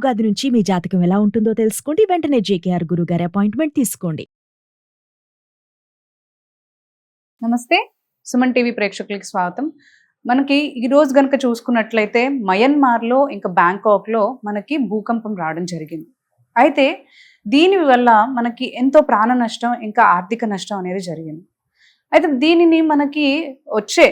ఉగాది నుంచి మీ జాతకం ఎలా ఉంటుందో తెలుసుకోండి. వెంటనే జేకేఆర్ గురుగారి అపాయింట్మెంట్ తీసుకోండి. నమస్తే, సుమన్ టీవీ ప్రేక్షకులకి స్వాగతం. మనకి ఈ రోజు గనుక చూసుకున్నట్లయితే మయన్మార్లో ఇంకా బ్యాంకాక్లో మనకి భూకంపం రావడం జరిగింది. అయితే దీని వల్ల మనకి ఎంతో ప్రాణ నష్టం ఇంకా ఆర్థిక నష్టం అనేది జరిగింది. అయితే దీనిని మనకి వచ్చే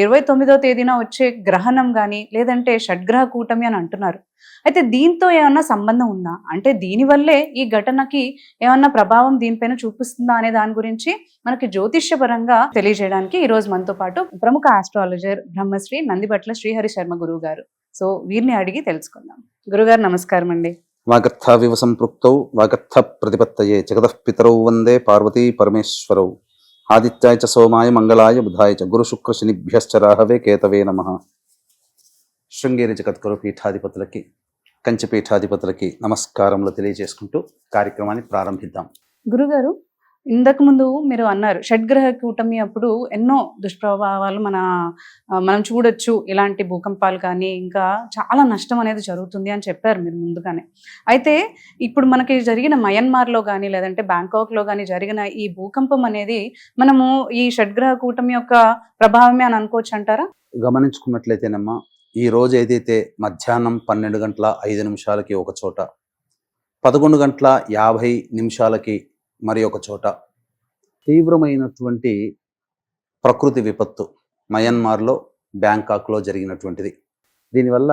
29వ తేదీన వచ్చే గ్రహణం కానీ లేదంటే షడ్గ్రహ కూటమి అని అంటున్నారు. అయితే దీంతో ఏమన్నా సంబంధం ఉందా, అంటే దీనివల్లే ఈ ఘటనకి ఏమన్నా ప్రభావం దీనిపైన చూపిస్తుందా అనే దాని గురించి మనకి జ్యోతిష్యపరంగా తెలియజేయడానికి ఈ రోజు మనతో పాటు ప్రముఖ ఆస్ట్రాలజర్ బ్రహ్మశ్రీ నందిబట్ల శ్రీహరి శర్మ గురువు గారు. సో వీరిని అడిగి తెలుసుకుందాం. గురుగారు నమస్కారం అండి. వాగర్థావివ సంపృక్తౌ వాగర్థ ప్రతిపత్తయే జగతః పితరౌ వందే పార్వతీ పరమేశ్వరౌ ఆదిత్యాయ చ సోమాయ మంగళాయ బుధాయ చ గురు శుక్ర శనిభ్యశ్చ రాహవే కేతవే నమః. శృంగేరి జగద్గురు పీఠాధిపతులకి కంచి పీఠాధిపతులకి నమస్కారములు తెలియజేసుకుంటూ కార్యక్రమాన్ని ప్రారంభిద్దాం. గురుగారు, ఇంతకు ముందు మీరు అన్నారు షడ్గ్రహ కూటమి అప్పుడు ఎన్నో దుష్ప్రభావాలు మనం చూడొచ్చు, ఇలాంటి భూకంపాలు కానీ ఇంకా చాలా నష్టం అనేది జరుగుతుంది అని చెప్పారు మీరు ముందుగానే. అయితే ఇప్పుడు మనకి జరిగిన మయన్మార్లో కానీ లేదంటే బ్యాంకాక్లో కానీ జరిగిన ఈ భూకంపం అనేది మనము ఈ షడ్గ్రహ కూటమి యొక్క ప్రభావమే అని అనుకోవచ్చు అంటారా? గమనించుకున్నట్లయితేనమ్మా, ఈ రోజు ఏదైతే మధ్యాహ్నం 12:05 ఒక చోట, 11:50 మరి ఒక చోట తీవ్రమైనటువంటి ప్రకృతి విపత్తు మయన్మార్లో బ్యాంకాక్లో జరిగినటువంటిది. దీనివల్ల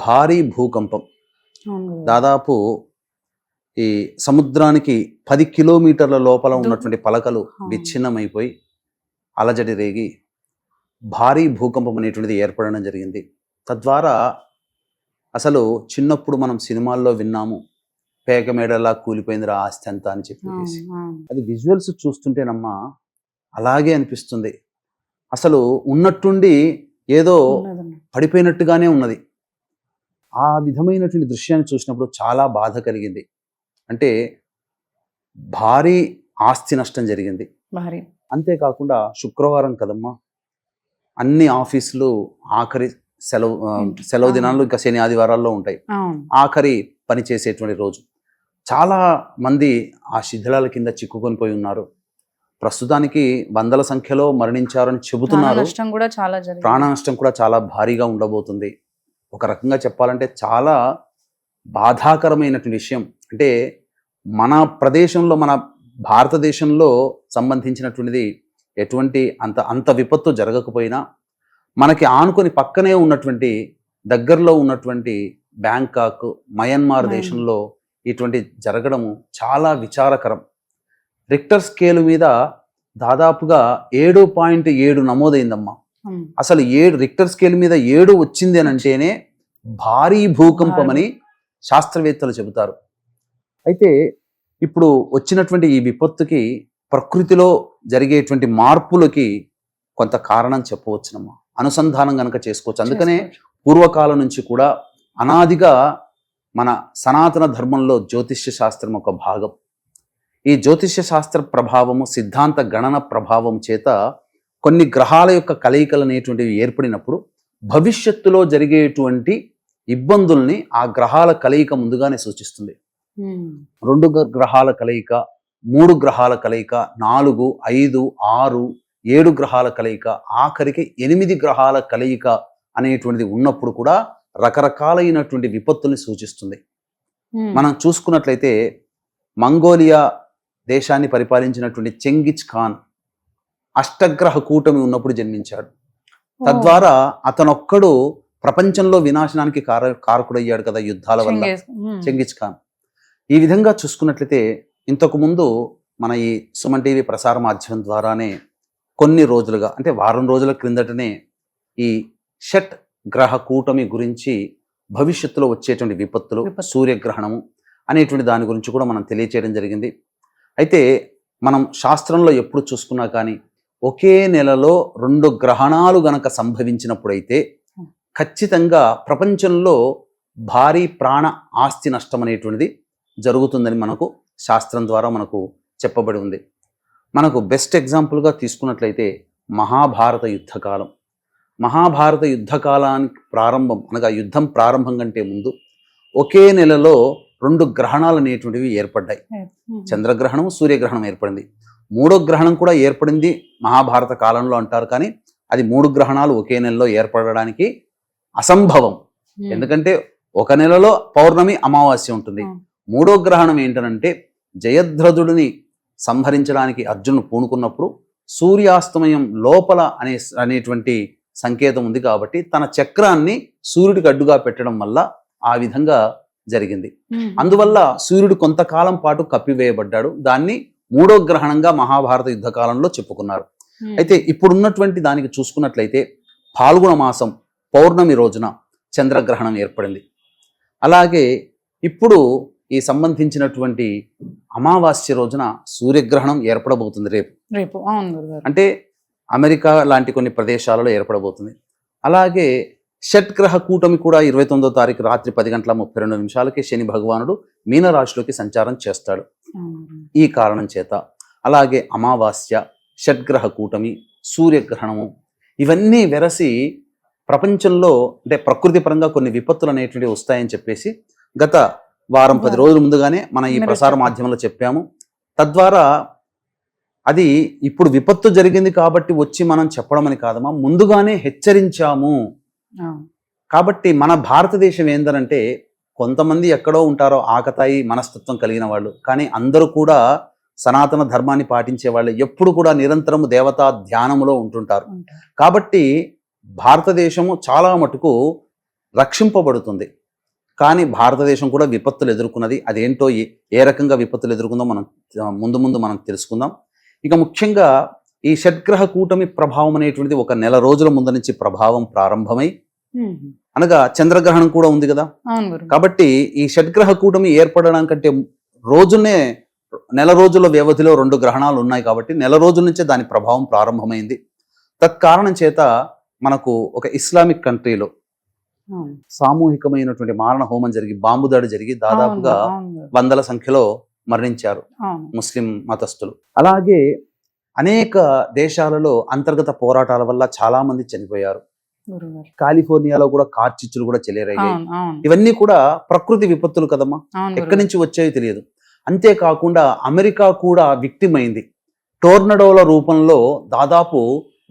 భారీ భూకంపం, దాదాపు ఈ సముద్రానికి 10 కిలోమీటర్ల లోపల ఉన్నటువంటి పలకలు విచ్ఛిన్నమైపోయి అలజడి రేగి భారీ భూకంపం అనేటువంటిది ఏర్పడడం జరిగింది. తద్వారా అసలు చిన్నప్పుడు మనం సినిమాల్లో విన్నాము, పేక మేడలా కూలిపోయిందిరా ఆస్తి అంతా అని చెప్పేసి. అది విజువల్స్ చూస్తుంటేనమ్మా అలాగే అనిపిస్తుంది. అసలు ఉన్నట్టుండి ఏదో పడిపోయినట్టుగానే ఉన్నది. ఆ విధమైనటువంటి దృశ్యాన్ని చూసినప్పుడు చాలా బాధ కలిగింది. అంటే భారీ ఆస్తి నష్టం జరిగింది. అంతేకాకుండా శుక్రవారం కదమ్మా, అన్ని ఆఫీసులు ఆఖరి సెలవు దినాలు ఇంకా శని ఆదివారాల్లో ఉంటాయి. ఆఖరి పని చేసేటువంటి రోజు. చాలా మంది ఆ శిథిలాల కింద చిక్కుకొని పోయి ఉన్నారు. ప్రస్తుతానికి వందల సంఖ్యలో మరణించారని చెబుతున్నారు. ప్రాణ నష్టం కూడా చాలా భారీగా ఉండబోతుంది. ఒక రకంగా చెప్పాలంటే చాలా బాధాకరమైనటువంటి విషయం. అంటే మన ప్రదేశంలో, మన భారతదేశంలో సంబంధించినటువంటిది ఎటువంటి అంత విపత్తు జరగకపోయినా మనకి ఆనుకొని పక్కనే ఉన్నటువంటి దగ్గరలో ఉన్నటువంటి బ్యాంకాక్, మయన్మార్ దేశంలో ఇటువంటి జరగడము చాలా విచారకరం. రిక్టర్ స్కేల్ మీద దాదాపుగా 7.7 నమోదైందమ్మా. అసలు 7 రిక్టర్ స్కేల్ మీద 7 వచ్చింది అని అంటేనే భారీ భూకంపం అని శాస్త్రవేత్తలు చెబుతారు. అయితే ఇప్పుడు వచ్చినటువంటి ఈ విపత్తుకి ప్రకృతిలో జరిగేటువంటి మార్పులకి కొంత కారణం చెప్పవచ్చునమ్మా, అనుసంధానం కనుక చేసుకోవచ్చు. అందుకనే పూర్వకాలం నుంచి కూడా అనాదిగా మన సనాతన ధర్మంలో జ్యోతిష్య శాస్త్రం ఒక భాగం. ఈ జ్యోతిష్య శాస్త్ర ప్రభావము, సిద్ధాంత గణన ప్రభావం చేత కొన్ని గ్రహాల యొక్క కలయికలు అనేటువంటివి ఏర్పడినప్పుడు భవిష్యత్తులో జరిగేటువంటి ఇబ్బందుల్ని ఆ గ్రహాల కలయిక ముందుగానే సూచిస్తుంది. 2 గ్రహాల కలయిక, 3 గ్రహాల కలయిక, 4, 5, 6, 7 గ్రహాల కలయిక, ఆఖరికి 8 గ్రహాల కలయిక అనేటువంటిది ఉన్నప్పుడు కూడా రకరకాలైనటువంటి విపత్తుల్ని సూచిస్తుంది. మనం చూసుకున్నట్లయితే మంగోలియా దేశాన్ని పరిపాలించినటువంటి చెంగిజ్ ఖాన్ అష్టగ్రహ కూటమి ఉన్నప్పుడు జన్మించాడు. తద్వారా అతనొక్కడు ప్రపంచంలో వినాశనానికి కారకుడయ్యాడు కదా యుద్ధాల వల్ల, చెంగిజ్ ఖాన్. ఈ విధంగా చూసుకున్నట్లయితే ఇంతకు ముందు మన ఈ సుమన్ టీవీ ప్రసార మాధ్యమం ద్వారానే కొన్ని రోజులుగా, అంటే వారం రోజుల క్రిందటనే ఈ షట్ గ్రహ కూటమి గురించి, భవిష్యత్తులో వచ్చేటువంటి విపత్తులు, సూర్యగ్రహణము అనేటువంటి దాని గురించి కూడా మనం తెలియచేయడం జరిగింది. అయితే మనం శాస్త్రంలో ఎప్పుడు చూసుకున్నా కానీ ఒకే నెలలో 2 గ్రహణాలు గనక సంభవించినప్పుడైతే ఖచ్చితంగా ప్రపంచంలో భారీ ప్రాణ ఆస్తి నష్టం అనేటువంటిది జరుగుతుందని మనకు శాస్త్రం ద్వారా మనకు చెప్పబడి ఉంది. మనకు బెస్ట్ ఎగ్జాంపుల్గా తీసుకున్నట్లయితే మహాభారత యుద్ధకాలం. మహాభారత యుద్ధకాలానికి ప్రారంభం అనగా యుద్ధం ప్రారంభం కంటే ముందు ఒకే నెలలో 2 గ్రహణాలు అనేటువంటివి ఏర్పడ్డాయి. చంద్రగ్రహణం, సూర్యగ్రహణం ఏర్పడింది. 3వ గ్రహణం కూడా ఏర్పడింది మహాభారత కాలంలో అంటారు, కానీ అది 3 గ్రహణాలు ఒకే నెలలో ఏర్పడడానికి అసంభవం. ఎందుకంటే ఒక నెలలో పౌర్ణమి, అమావాస్య ఉంటుంది. 3వ గ్రహణం ఏంటనంటే జయద్రథుడిని సంహరించడానికి అర్జునుడు పూనుకున్నప్పుడు సూర్యాస్తమయం లోపల అనేటువంటి సంకేతం ఉంది కాబట్టి తన చక్రాన్ని సూర్యుడికి అడ్డుగా పెట్టడం వల్ల ఆ విధంగా జరిగింది. అందువల్ల సూర్యుడు కొంతకాలం పాటు కప్పివేయబడ్డాడు. దాన్ని 3వ గ్రహణంగా మహాభారత యుద్ధ కాలంలో చెప్పుకున్నారు. అయితే ఇప్పుడున్నటువంటి దానికి చూసుకున్నట్లయితే ఫాల్గుణ మాసం పౌర్ణమి రోజున చంద్రగ్రహణం ఏర్పడింది. అలాగే ఇప్పుడు ఈ సంబంధించినటువంటి అమావాస్య రోజున సూర్యగ్రహణం ఏర్పడబోతుంది రేపు. అంటే అమెరికా లాంటి కొన్ని ప్రదేశాలలో ఏర్పడబోతుంది. అలాగే షట్గ్రహ కూటమి కూడా 29వ తారీఖు రాత్రి 10:32 శని భగవానుడు మీనరాశిలోకి సంచారం చేస్తాడు. ఈ కారణం చేత అలాగే అమావాస్య, షట్గ్రహ కూటమి, సూర్యగ్రహణము ఇవన్నీ వెరసి ప్రపంచంలో అంటే ప్రకృతి పరంగా కొన్ని విపత్తులు అనేటువంటివి వస్తాయని చెప్పేసి గత వారం 10 రోజుల ముందుగానే మనం ఈ ప్రసార మాధ్యమంలో చెప్పాము. తద్వారా అది ఇప్పుడు విపత్తు జరిగింది కాబట్టి వచ్చి మనం చెప్పడం అని కాదమ్మా, ముందుగానే హెచ్చరించాము. కాబట్టి మన భారతదేశం ఏందనంటే కొంతమంది ఎక్కడో ఉంటారో ఆకతాయి మనస్తత్వం కలిగిన వాళ్ళు, కానీ అందరూ కూడా సనాతన ధర్మాన్ని పాటించే వాళ్ళు, ఎప్పుడు కూడా నిరంతరము దేవతా ధ్యానములో ఉంటుంటారు. కాబట్టి భారతదేశము చాలా మటుకు రక్షింపబడుతుంది. కానీ భారతదేశం కూడా విపత్తులు ఎదుర్కొన్నది. అదేంటో ఏ రకంగా విపత్తులు ఎదుర్కొందో మనం ముందు మనం తెలుసుకుందాం. ఇక ముఖ్యంగా ఈ షడ్గ్రహ కూటమి ప్రభావం అనేటువంటిది ఒక నెల రోజుల ముందు నుంచి ప్రభావం ప్రారంభమై, అనగా చంద్రగ్రహణం కూడా ఉంది కదా. కాబట్టి ఈ షడ్గ్రహ కూటమి ఏర్పడడం కంటే రోజునే నెల రోజుల వ్యవధిలో 2 గ్రహణాలు ఉన్నాయి కాబట్టి నెల రోజుల నుంచే దాని ప్రభావం ప్రారంభమైంది. తత్కారణం చేత మనకు ఒక ఇస్లామిక్ కంట్రీలో సామూహికమైనటువంటి మారణ హోమం జరిగి బాంబు దాడి జరిగి దాదాపుగా వందల సంఖ్యలో మరణించారు ముస్లిం మతస్థులు. అలాగే అనేక దేశాలలో అంతర్గత పోరాటాల వల్ల చాలా మంది చనిపోయారు. కాలిఫోర్నియాలో కూడా కార్చిచ్చులు కూడా చెలరేగాయి. ఇవన్నీ కూడా ప్రకృతి విపత్తులు కదమ్మా, ఎక్కడి నుంచి వచ్చాయో తెలియదు. అంతేకాకుండా అమెరికా కూడా విక్టిమ్ అయింది. టోర్నడోల రూపంలో దాదాపు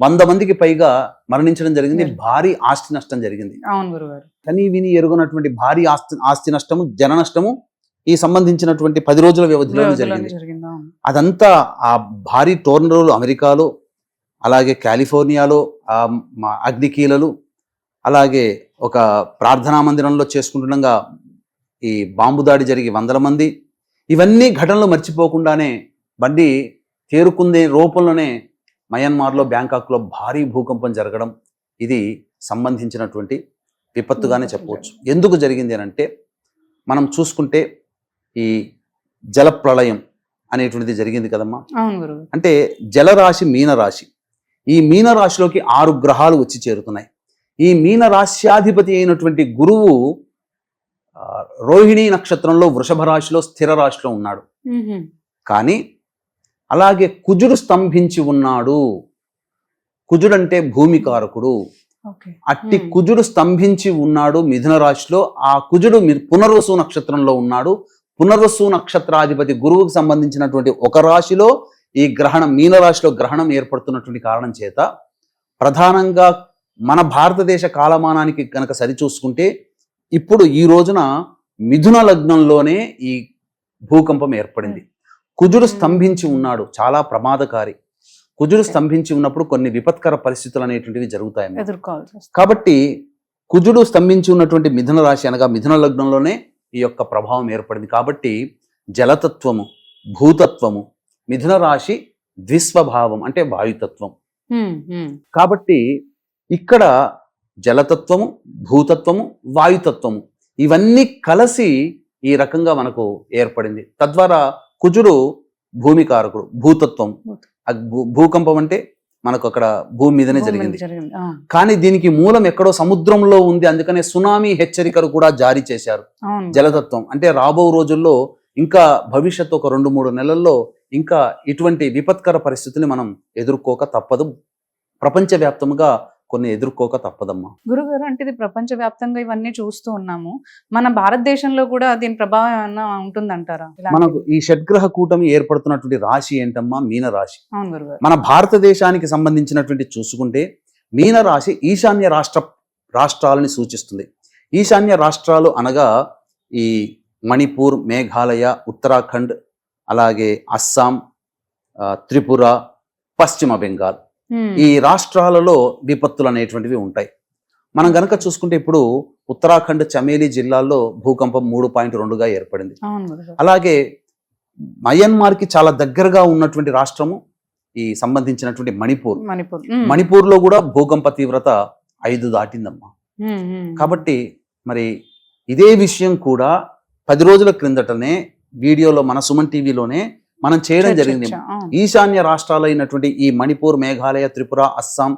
100 మందికి పైగా మరణించడం జరిగింది. భారీ ఆస్తి నష్టం జరిగింది. కానీ విని ఎరుగునటువంటి భారీ ఆస్తి నష్టము, జన నష్టము ఈ సంబంధించినటువంటి 10 రోజుల వ్యవధిలో జరిగింది. అదంతా ఆ భారీ టోర్నడోలు అమెరికాలో, అలాగే కాలిఫోర్నియాలో అగ్నికీలలు, అలాగే ఒక ప్రార్థనా మందిరంలో చేసుకుంటుండగా ఈ బాంబు దాడి జరిగి 100 మంది, ఇవన్నీ ఘటనలు మర్చిపోకుండానే బండి తేరుకుందే రూపంలోనే మయన్మార్లో బ్యాంకాక్లో భారీ భూకంపం జరగడం ఇది సంబంధించినటువంటి విపత్తుగానే చెప్పవచ్చు. ఎందుకు జరిగింది అని అంటే మనం చూసుకుంటే ఈ జల ప్రళయం అనేటువంటిది జరిగింది కదమ్మా. అంటే జలరాశి మీనరాశి, ఈ మీనరాశిలోకి 6 గ్రహాలు వచ్చి చేరుతున్నాయి. ఈ మీనరాశ్యాధిపతి అయినటువంటి గురువు రోహిణీ నక్షత్రంలో వృషభ రాశిలో స్థిర రాశిలో ఉన్నాడు. కానీ అలాగే కుజుడు స్తంభించి ఉన్నాడు. కుజుడంటే భూమికారకుడు. అట్టి కుజుడు స్తంభించి ఉన్నాడు మిథున రాశిలో. ఆ కుజుడు పునర్వసు నక్షత్రంలో ఉన్నాడు. పునర్వసు నక్షత్రాధిపతి గురువుకు సంబంధించినటువంటి ఒక రాశిలో ఈ గ్రహణం, మీనరాశిలో గ్రహణం ఏర్పడుతున్నటువంటి కారణం చేత ప్రధానంగా మన భారతదేశ కాలమానానికి కనుక సరిచూసుకుంటే ఇప్పుడు ఈ రోజున మిథున లగ్నంలోనే ఈ భూకంపం ఏర్పడింది. కుజుడు స్తంభించి ఉన్నాడు, చాలా ప్రమాదకారి. కుజుడు స్తంభించి ఉన్నప్పుడు కొన్ని విపత్కర పరిస్థితులు అనేటువంటివి జరుగుతాయి. కాబట్టి కుజుడు స్తంభించి ఉన్నటువంటి మిథున రాశి అనగా మిథున లగ్నంలోనే ఈ యొక్క ప్రభావం ఏర్పడింది. కాబట్టి జలతత్వము, భూతత్వము, మిథున రాశి ద్విస్వభావం అంటే వాయుతత్వం. కాబట్టి ఇక్కడ జలతత్వము, భూతత్వము, వాయుతత్వము ఇవన్నీ కలిసి ఈ రకంగా మనకు ఏర్పడింది. తద్వారా కుజుడు భూమికారకుడు, భూతత్వం. భూకంపం అంటే మనకు అక్కడ భూమి మీదనే జరిగింది. కానీ దీనికి మూలం ఎక్కడో సముద్రంలో ఉంది. అందుకనే సునామీ హెచ్చరికలు కూడా జారీ చేశారు. జలతత్వం అంటే రాబో రోజుల్లో ఇంకా భవిష్యత్తు ఒక 2-3 నెలల్లో ఇంకా ఇటువంటి విపత్కర పరిస్థితుల్ని మనం ఎదుర్కోక తప్పదు. ప్రపంచవ్యాప్తంగా కొన్ని ఎదుర్కోక తప్పదమ్మా. గురుగారు, అంటే ఇది ప్రపంచవ్యాప్తంగా ఇవన్నీ చూస్తూ ఉన్నాము. మన భారతదేశంలో కూడా దీని ప్రభావం ఏమన్నా ఉంటుందంటారా? మనకు ఈ షడ్గ్రహ కూటమి ఏర్పడుతున్నటువంటి రాశి ఏంటమ్మా? మీన రాశి. అవును గురుగారు. మన భారతదేశానికి సంబంధించినటువంటి చూసుకుంటే మీన రాశి ఈశాన్య రాష్ట్రాలని సూచిస్తుంది. ఈశాన్య రాష్ట్రాలు అనగా ఈ మణిపూర్, మేఘాలయ, ఉత్తరాఖండ్, అలాగే అస్సాం, త్రిపుర, పశ్చిమ బెంగాల్, ఈ రాష్ట్రాలలో విపత్తులు అనేటువంటివి ఉంటాయి. మనం గనక చూసుకుంటే ఇప్పుడు ఉత్తరాఖండ్ చమేలి జిల్లాల్లో భూకంపం 3.2గా ఏర్పడింది. అలాగే మయన్మార్కి చాలా దగ్గరగా ఉన్నటువంటి రాష్ట్రము ఈ సంబంధించినటువంటి మణిపూర్లో కూడా భూకంప తీవ్రత 5 దాటిందమ్మా. కాబట్టి మరి ఇదే విషయం కూడా 10 రోజుల క్రిందటనే వీడియోలో మన సుమన్ టీవీలోనే మనం చేయడం జరిగింది. ఈశాన్య రాష్ట్రాలైనటువంటి ఈ మణిపూర్, మేఘాలయ, త్రిపుర, అస్సాం,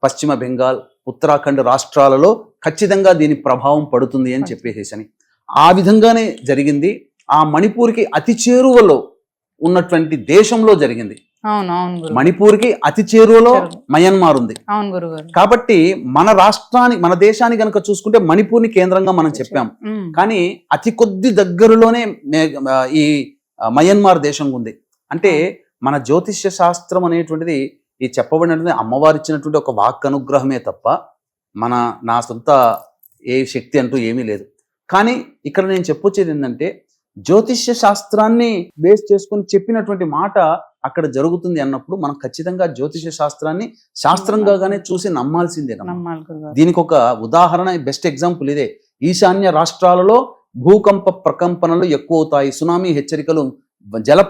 పశ్చిమ బెంగాల్, ఉత్తరాఖండ్ రాష్ట్రాలలో ఖచ్చితంగా దీని ప్రభావం పడుతుంది అని చెప్పేసేసని ఆ విధంగానే జరిగింది. ఆ మణిపూర్కి అతి చేరువలో ఉన్నటువంటి దేశంలో జరిగింది. మణిపూర్కి అతి చేరువలో మయన్మార్ ఉంది. కాబట్టి మన దేశాన్ని గనక చూసుకుంటే మణిపూర్ని కేంద్రంగా మనం చెప్పాం. కానీ అతి కొద్ది దగ్గరలోనే ఈ మయన్మార్ దేశం ఉంది. అంటే మన జ్యోతిష్య శాస్త్రం అనేటువంటిది ఈ చెప్పబడినటువంటి అమ్మవారు ఇచ్చినటువంటి ఒక వాక్ అనుగ్రహమే తప్ప నా సొంత ఏ శక్తి అంటూ ఏమీ లేదు. కానీ ఇక్కడ నేను చెప్పొచ్చేది ఏంటంటే జ్యోతిష్య శాస్త్రాన్ని బేస్ చేసుకుని చెప్పినటువంటి మాట అక్కడ జరుగుతుంది అన్నప్పుడు మనం ఖచ్చితంగా జ్యోతిష్య శాస్త్రాన్ని శాస్త్రంగానే చూసి నమ్మాల్సిందే. దీనికి ఒక ఉదాహరణ, బెస్ట్ ఎగ్జాంపుల్ ఇదే. ఈశాన్య రాష్ట్రాలలో భూకంప ప్రకంపనలు ఎక్కువ అవుతాయి, సునామీ హెచ్చరికలు, జల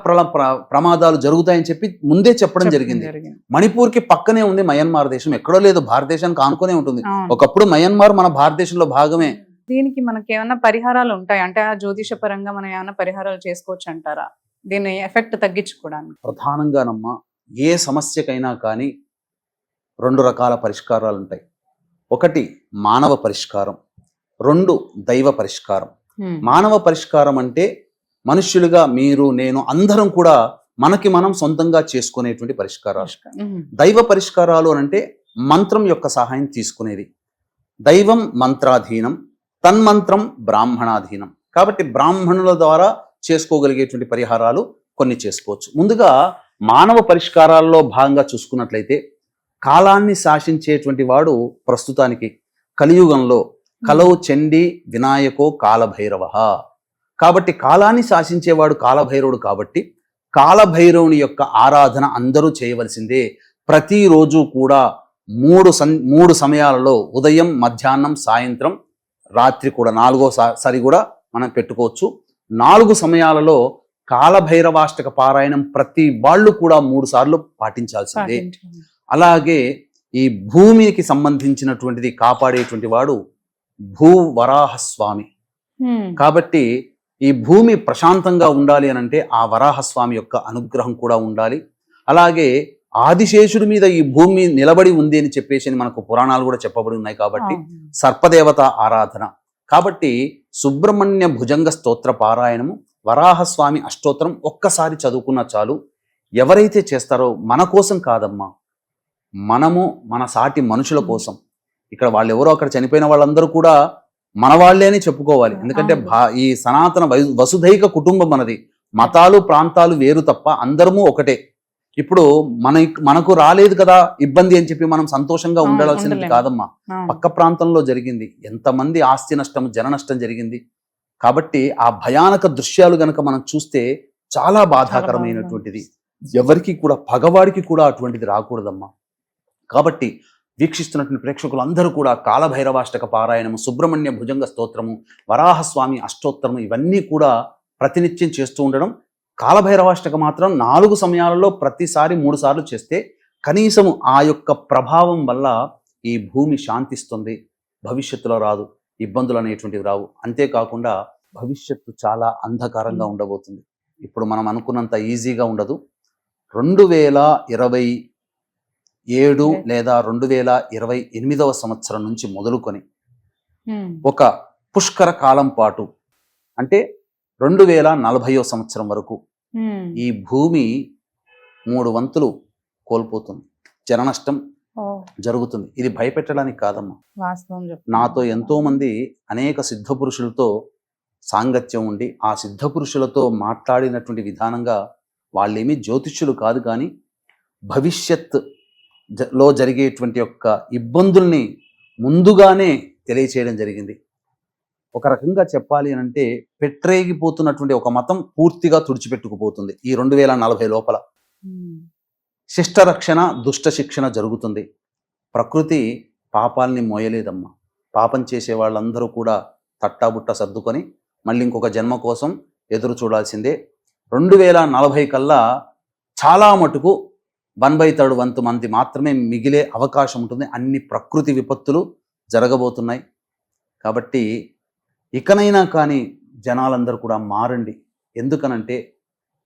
ప్రమాదాలు జరుగుతాయని చెప్పి ముందే చెప్పడం జరిగింది. మణిపూర్కి పక్కనే ఉంది మయన్మార్ దేశం, ఎక్కడో లేదు, భారతదేశానికి ఆనుకునే ఉంటుంది. ఒకప్పుడు మయన్మార్ మన భారతదేశంలో భాగమే. దీనికి మనకి ఏమైనా పరిహారాలు ఉంటాయి అంటే ఆ జ్యోతిష పరంగా మనం ఏమైనా పరిహారాలు చేసుకోవచ్చు అంటారా దీని ఎఫెక్ట్ తగ్గించుకోవడానికి? ప్రధానంగానమ్మా ఏ సమస్యకైనా కానీ 2 రకాల పరిష్కారాలు ఉంటాయి. ఒకటి మానవ పరిష్కారం, 2 దైవ పరిష్కారం. మానవ పరిష్కారం అంటే మనుష్యులుగా మీరు, నేను అందరం కూడా మనకి మనం సొంతంగా చేసుకునేటువంటి పరిష్కారాలు. దైవ పరిష్కారాలు అంటే మంత్రం యొక్క సహాయం తీసుకునేది. దైవం మంత్రాధీనం, తన్మంత్రం బ్రాహ్మణాధీనం. కాబట్టి బ్రాహ్మణుల ద్వారా చేసుకోగలిగేటువంటి పరిహారాలు కొన్ని చేసుకోవచ్చు. ముందుగా మానవ పరిష్కారాల్లో భాగంగా చూసుకున్నట్లయితే కాలాన్ని శాసించేటువంటి వాడు ప్రస్తుతానికి కలియుగంలో కలవు చండి వినాయకో కాలభైరవ. కాబట్టి కాలాన్ని శాసించేవాడు కాలభైరవుడు. కాబట్టి కాలభైరవుని యొక్క ఆరాధన అందరూ చేయవలసిందే. ప్రతిరోజు కూడా 3 సమయాలలో, ఉదయం, మధ్యాహ్నం, సాయంత్రం, రాత్రి కూడా 4వ కూడా మనం పెట్టుకోవచ్చు. 4 సమయాలలో కాలభైరవాష్టక పారాయణం ప్రతి వాళ్ళు కూడా 3 సార్లు పాటించాల్సిందే. అలాగే ఈ భూమికి సంబంధించినటువంటిది కాపాడేటువంటి వాడు భూవరాహస్వామి. కాబట్టి ఈ భూమి ప్రశాంతంగా ఉండాలి అని అంటే ఆ వరాహస్వామి యొక్క అనుగ్రహం కూడా ఉండాలి. అలాగే ఆదిశేషుడి మీద ఈ భూమి నిలబడి ఉంది అని చెప్పేసి మనకు పురాణాలు కూడా చెప్పబడి ఉన్నాయి. కాబట్టి సర్పదేవత ఆరాధన. కాబట్టి సుబ్రహ్మణ్య భుజంగ స్తోత్ర పారాయణము, వరాహస్వామి అష్టోత్తరం ఒక్కసారి చదువుకున్నా చాలు. ఎవరైతే చేస్తారో మన కోసం కాదమ్మా, మనము మన సాటి మనుషుల కోసం. ఇక్కడ వాళ్ళు ఎవరో అక్కడ చనిపోయిన వాళ్ళందరూ కూడా మన వాళ్ళే అని చెప్పుకోవాలి. ఎందుకంటే ఈ సనాతన వసుధైక కుటుంబం మనది. మతాలు ప్రాంతాలు వేరు తప్ప అందరము ఒకటే. ఇప్పుడు మనకు రాలేదు కదా ఇబ్బంది అని చెప్పి మనం సంతోషంగా ఉండాల్సింది కాదమ్మా. పక్క ప్రాంతంలో జరిగింది, ఎంతమంది ఆస్తి నష్టం, జన నష్టం జరిగింది. కాబట్టి ఆ భయానక దృశ్యాలు గనక మనం చూస్తే చాలా బాధాకరమైనటువంటిది. ఎవరికి కూడా, పగవాడికి కూడా అటువంటిది రాకూడదమ్మా. కాబట్టి వీక్షిస్తున్నటువంటి ప్రేక్షకులు అందరూ కూడా కాలభైరవాష్టక పారాయణము, సుబ్రహ్మణ్య భుజంగ స్తోత్రము, వరాహస్వామి అష్టోత్తరము ఇవన్నీ కూడా ప్రతినిత్యం చేస్తూ ఉండడం. కాలభైరవాష్టక మాత్రం 4 సమయాలలో ప్రతిసారి 3 సార్లు చేస్తే కనీసము ఆ యొక్క ప్రభావం వల్ల ఈ భూమి శాంతిస్తుంది. భవిష్యత్తులో రాదు, ఇబ్బందులు అనేటువంటివి రావు. అంతేకాకుండా భవిష్యత్తు చాలా అంధకారంగా ఉండబోతుంది. ఇప్పుడు మనం అనుకున్నంత ఈజీగా ఉండదు. 2027 లేదా 2028వ సంవత్సరం నుంచి మొదలుకొని ఒక పుష్కర కాలం పాటు, అంటే 2040వ సంవత్సరం వరకు ఈ భూమి 3 వంతులు కోల్పోతుంది. జన నష్టం, జరుగుతుంది. ఇది భయపెట్టడానికి కాదమ్మా. వాస్తవం నాతో ఎంతో మంది అనేక సిద్ధ పురుషులతో సాంగత్యం ఉండి ఆ సిద్ధ పురుషులతో మాట్లాడినటువంటి విధానంగా వాళ్ళేమీ జ్యోతిష్యులు కాదు, కానీ భవిష్యత్ లో జరిగేటువంటి యొక్క ఇబ్బందుల్ని ముందుగానే తెలియచేయడం జరిగింది. ఒక రకంగా చెప్పాలి అని అంటే పెట్టరేగిపోతున్నటువంటి ఒక మతం పూర్తిగా తుడిచిపెట్టుకుపోతుంది ఈ 2040 లోపల. శిష్టరక్షణ దుష్ట శిక్షణ జరుగుతుంది. ప్రకృతి పాపాల్ని మోయలేదమ్మా. పాపం చేసే వాళ్ళందరూ కూడా తట్టాబుట్ట సర్దుకొని మళ్ళీ ఇంకొక జన్మ కోసం ఎదురు చూడాల్సిందే. 2040 కల్లా చాలా మటుకు 1/3 వంతు మంది మాత్రమే మిగిలే అవకాశం ఉంటుంది. అన్ని ప్రకృతి విపత్తులు జరగబోతున్నాయి. కాబట్టి ఇకనైనా కానీ జనాలందరూ కూడా మారండి. ఎందుకనంటే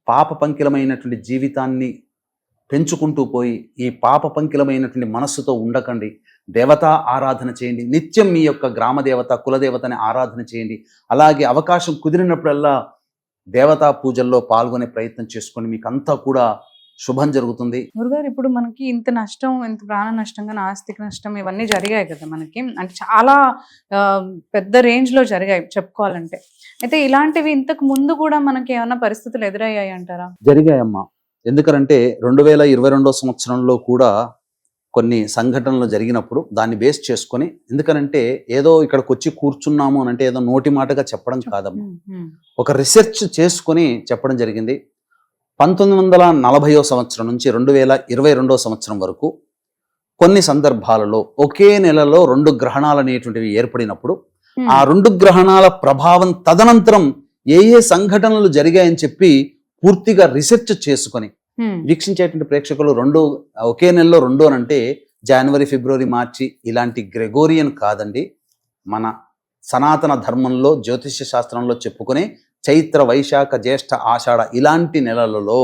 పాప పంకిలమైనటువంటి జీవితాన్ని పెంచుకుంటూ పోయి ఈ పాప పంకిలమైనటువంటి మనస్సుతో ఉండకండి. దేవతా ఆరాధన చేయండి. నిత్యం మీ యొక్క గ్రామ దేవత కులదేవతని ఆరాధన చేయండి. అలాగే అవకాశం కుదిరినప్పుడల్లా దేవతా పూజల్లో పాల్గొనే ప్రయత్నం చేసుకోండి. మీకు అంతా కూడా శుభం జరుగుతుంది. గురుగారు, ఇప్పుడు మనకి ఇంత నష్టం, ఇంత ప్రాణ నష్టంగా ఆస్తిక నష్టం ఇవన్నీ జరిగాయి కదా మనకి, అంటే చాలా పెద్ద రేంజ్ లో జరిగాయి చెప్పుకోవాలంటే. అయితే ఇలాంటివి ఇంతకు ముందు కూడా మనకి ఏమైనా పరిస్థితులు ఎదురయ్యాయి అంటారా? జరిగాయమ్మా. ఎందుకంటే 2022 సంవత్సరంలో కూడా కొన్ని సంఘటనలు జరిగినప్పుడు దాన్ని బేస్ చేసుకొని, ఎందుకనంటే ఏదో ఇక్కడికి వచ్చి కూర్చున్నాము అని అంటే ఏదో నోటి మాటగా చెప్పడం కాదమ్మా, ఒక రీసెర్చ్ చేసుకొని చెప్పడం జరిగింది. 1940 సంవత్సరం నుంచి 2022 సంవత్సరం వరకు కొన్ని సందర్భాలలో ఒకే నెలలో 2 గ్రహణాలు అనేటువంటివి ఏర్పడినప్పుడు ఆ 2 గ్రహణాల ప్రభావం తదనంతరం ఏ ఏ సంఘటనలు జరిగాయని చెప్పి పూర్తిగా రీసెర్చ్ చేసుకొని వీక్షించేటువంటి ప్రేక్షకులు ఒకే నెలలో 2 అని అంటే జనవరి ఫిబ్రవరి మార్చి ఇలాంటి గ్రెగోరియన్ కాదండి. మన సనాతన ధర్మంలో జ్యోతిష్య శాస్త్రంలో చెప్పుకునే చైత్ర వైశాఖ జ్యేష్ఠ ఆషాఢ ఇలాంటి నెలలలో.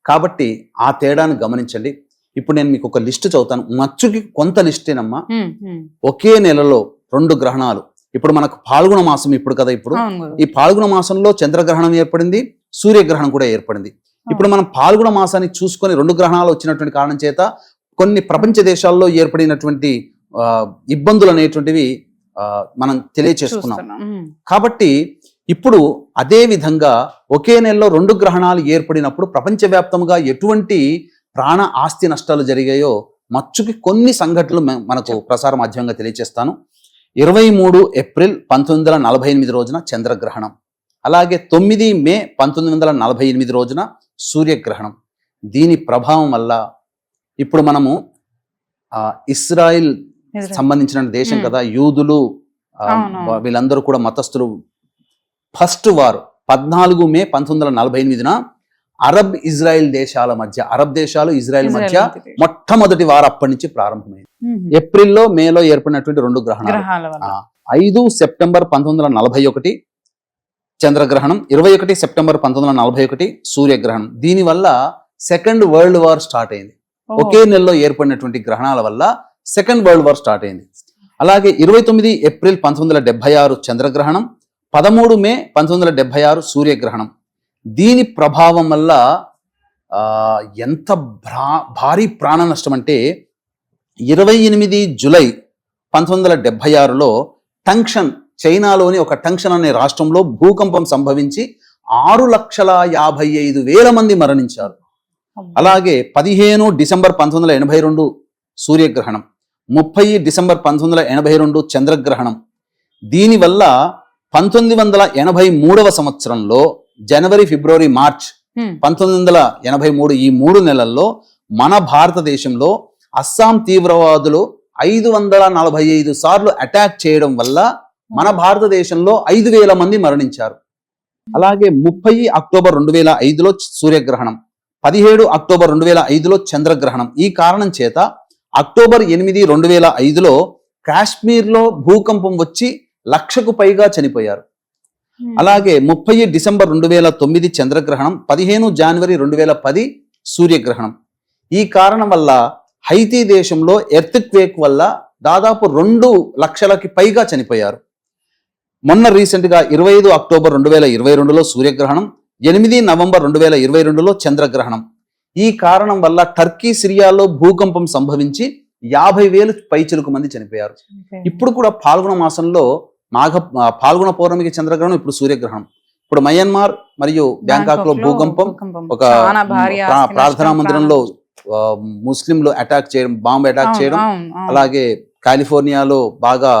కాబట్టి ఆ తేడాను గమనించండి. ఇప్పుడు నేను మీకు ఒక లిస్ట్ చదువుతాను. మచ్చుకి కొంత లిస్టేనమ్మా. ఒకే నెలలో 2 గ్రహణాలు. ఇప్పుడు మనకు పాల్గొన మాసం ఇప్పుడు కదా, ఇప్పుడు ఈ పాల్గొన మాసంలో చంద్రగ్రహణం ఏర్పడింది, సూర్యగ్రహణం కూడా ఏర్పడింది. ఇప్పుడు మనం పాల్గొన మాసాన్ని చూసుకొని 2 గ్రహణాలు వచ్చినటువంటి కారణం చేత కొన్ని ప్రపంచ దేశాల్లో ఏర్పడినటువంటి ఇబ్బందులు అనేటువంటివి మనం తెలియచేసుకున్నాం. కాబట్టి ఇప్పుడు అదే విధంగా ఒకే నెలలో 2 గ్రహణాలు ఏర్పడినప్పుడు ప్రపంచవ్యాప్తంగా ఎటువంటి ప్రాణ ఆస్తి నష్టాలు జరిగాయో మచ్చుకి కొన్ని సంఘటనలు మనకు ప్రసార మాధ్యమంగా తెలియజేస్తాను. 23 ఏప్రిల్ 1948 రోజున చంద్రగ్రహణం, అలాగే 9 మే 1948 రోజున సూర్యగ్రహణం. దీని ప్రభావం వల్ల ఇప్పుడు మనము ఇస్రాయిల్ సంబంధించిన దేశం కదా, యూదులు వీళ్ళందరూ కూడా మతస్థులు. ఫస్ట్ వార్ 14 మే 1948 అరబ్ ఇజ్రాయెల్ దేశాల మధ్య, అరబ్ దేశాలు ఇజ్రాయెల్ మధ్య మొట్టమొదటి వారు అప్పటి నుంచి ప్రారంభమైంది. ఏప్రిల్లో మేలో ఏర్పడినటువంటి 2 గ్రహణాలు. 5 సెప్టెంబర్ 1941 చంద్రగ్రహణం, 21 సెప్టెంబర్ 1941 సూర్యగ్రహణం. దీనివల్ల సెకండ్ వరల్డ్ వార్ స్టార్ట్ అయింది. ఒకే నెలలో ఏర్పడినటువంటి గ్రహణాల వల్ల సెకండ్ వరల్డ్ వార్ స్టార్ట్ అయింది. అలాగే 29 ఏప్రిల్ 1976 చంద్రగ్రహణం, 13 మే 1976 సూర్యగ్రహణం. దీని ప్రభావం వల్ల ఎంత భారీ ప్రాణ నష్టం అంటే 28 జూలై 1976లో టంక్షన్, చైనాలోని ఒక టంక్షన్ అనే రాష్ట్రంలో భూకంపం సంభవించి 6,55,000 మంది మరణించారు. అలాగే 15 డిసెంబర్ 1982 సూర్యగ్రహణం, 30 డిసెంబర్ 1982 చంద్రగ్రహణం. దీనివల్ల 1983 సంవత్సరంలో జనవరి ఫిబ్రవరి మార్చ్ 1983 ఈ 3 నెలల్లో మన భారతదేశంలో అస్సాం తీవ్రవాదులు 545 సార్లు అటాక్ చేయడం వల్ల మన భారతదేశంలో 5,000 మంది మరణించారు. అలాగే 30 అక్టోబర్ 2005లో సూర్యగ్రహణం, 17 అక్టోబర్ 2005లో చంద్రగ్రహణం. ఈ కారణం చేత అక్టోబర్ 8, 2005లో కాశ్మీర్లో భూకంపం వచ్చి 1,00,000కు పైగా చనిపోయారు. అలాగే 30 డిసెంబర్ 2009 చంద్రగ్రహణం, 15 జనవరి 2010 సూర్యగ్రహణం. ఈ కారణం వల్ల హైతీ దేశంలో ఎర్త్ క్వేక్ వల్ల దాదాపు 2,00,000కి పైగా చనిపోయారు. మొన్న రీసెంట్గా 25 అక్టోబర్ 2022లో సూర్యగ్రహణం, 8 నవంబర్ 2022లో చంద్రగ్రహణం. ఈ కారణం వల్ల టర్కీ, సిరియాలో భూకంపం సంభవించి 50,000 పైచిలుకు మంది చనిపోయారు. ఇప్పుడు కూడా పాల్గొన మాసంలో పాల్గొన పౌర్ణమికి చంద్రగ్రహణం, ఇప్పుడు సూర్యగ్రహణం. ఇప్పుడు మయన్మార్ మరియు బ్యాంకాక్ లో భూకంపం, ఒక చాలా భారీ ఆస్తి ప్రార్థనా నష్టం, మందిరంలో ముస్లింలు అటాక్ చేయడం, బాంబు అటాక్ చేయడం, అలాగే కాలిఫోర్నియాలో బాగా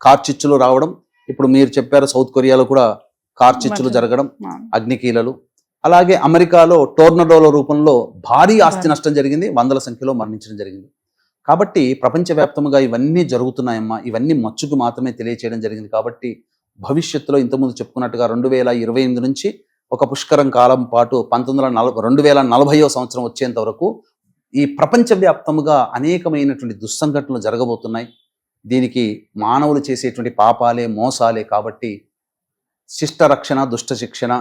కార్చిచ్చులు రావడం, ఇప్పుడు మీరు చెప్పారు సౌత్ కొరియాలో కూడా కార్చిచ్చులు జరగడం, అగ్నికీలలు, అలాగే అమెరికాలో టోర్నడోల రూపంలో భారీ ఆస్తి నష్టం జరిగింది, వందల సంఖ్యలో మరణించడం జరిగింది. కాబట్టి ప్రపంచవ్యాప్తంగా ఇవన్నీ జరుగుతున్నాయమ్మా. ఇవన్నీ మచ్చుకు మాత్రమే తెలియచేయడం జరిగింది. కాబట్టి భవిష్యత్తులో ఇంతకుముందు చెప్పుకున్నట్టుగా 2028 నుంచి ఒక పుష్కరం కాలం పాటు 2040వ సంవత్సరం వచ్చేంత వరకు ఈ ప్రపంచవ్యాప్తముగా అనేకమైనటువంటి దుస్సంఘటనలు జరగబోతున్నాయి. దీనికి మానవులు చేసేటువంటి పాపాలే, మోసాలే. కాబట్టి శిష్ట రక్షణ, దుష్ట శిక్షణ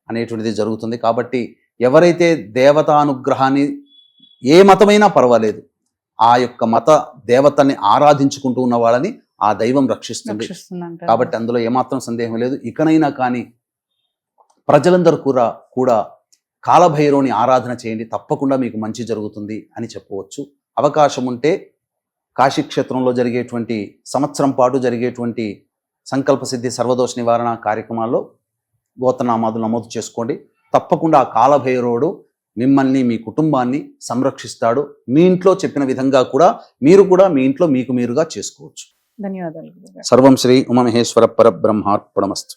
అనేటువంటిది జరుగుతుంది. కాబట్టి ఎవరైతే దేవతానుగ్రహాన్ని, ఏ మతమైనా పర్వాలేదు, ఆ యొక్క మత దేవతల్ని ఆరాధించుకుంటూ ఉన్న వాళ్ళని ఆ దైవం రక్షిస్తుంది. కాబట్టి అందులో ఏమాత్రం సందేహం లేదు. ఇకనైనా కానీ ప్రజలందరూ కూడా కాలభైరవుని ఆరాధన చేయండి, తప్పకుండా మీకు మంచి జరుగుతుంది అని చెప్పవచ్చు. అవకాశం ఉంటే కాశీక్షేత్రంలో జరిగేటువంటి సంవత్సరం పాటు జరిగేటువంటి సంకల్ప సిద్ధి సర్వదోష నివారణ కార్యక్రమాల్లో గోత్రనామాదులు నమోదు చేసుకోండి. తప్పకుండా ఆ కాలభైరవుడు మిమ్మల్ని, మీ కుటుంబాన్ని సంరక్షిస్తాడు. మీ ఇంట్లో చెప్పిన విధంగా కూడా మీరు కూడా మీ ఇంట్లో మీకు మీరుగా చేసుకోవచ్చు. ధన్యవాదాలు. సర్వం శ్రీ ఉమామహేశ్వర పరబ్రహ్మార్పణమస్తు.